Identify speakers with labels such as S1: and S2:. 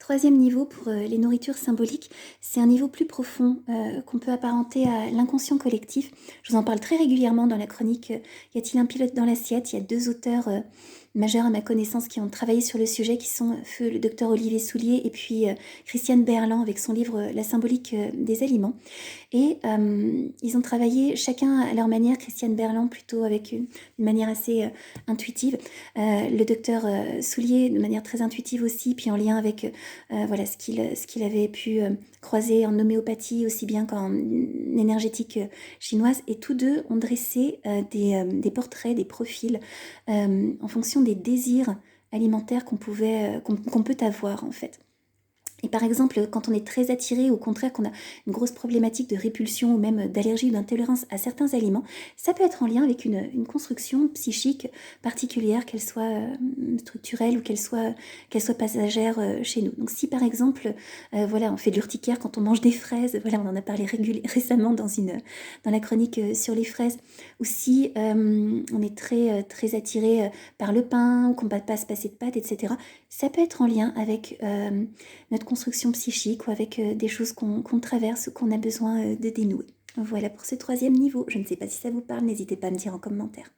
S1: Troisième niveau pour les nourritures symboliques, c'est un niveau plus profond qu'on peut apparenter à l'inconscient collectif. Je vous en parle très régulièrement dans la chronique Y a-t-il un pilote dans l'assiette? Il y a deux auteurs majeurs à ma connaissance qui ont travaillé sur le sujet, qui sont feu le docteur Olivier Soulier et puis Christiane Berland avec son livre La symbolique des aliments. Et ils ont travaillé chacun à leur manière, Christiane Berland plutôt avec une manière assez intuitive, le docteur Soulier de manière très intuitive aussi, puis en lien avec voilà ce qu'il avait pu croiser en homéopathie aussi bien qu'en énergétique chinoise. Et tous deux ont dressé des portraits, des profils en fonction des désirs alimentaires qu'on peut avoir en fait. Et par exemple, quand on est très attiré, ou au contraire qu'on a une grosse problématique de répulsion ou même d'allergie ou d'intolérance à certains aliments, ça peut être en lien avec une construction psychique particulière, qu'elle soit structurelle ou qu'elle soit passagère chez nous. Donc si par exemple, voilà, on fait de l'urticaire quand on mange des fraises, voilà, on en a parlé récemment dans la chronique sur les fraises, ou si on est très attiré par le pain, ou qu'on ne va pas se passer de pâtes, etc., ça peut être en lien avec notre construction psychique ou avec des choses qu'on traverse ou qu'on a besoin de dénouer. Voilà pour ce troisième niveau. Je ne sais pas si ça vous parle, n'hésitez pas à me dire en commentaire.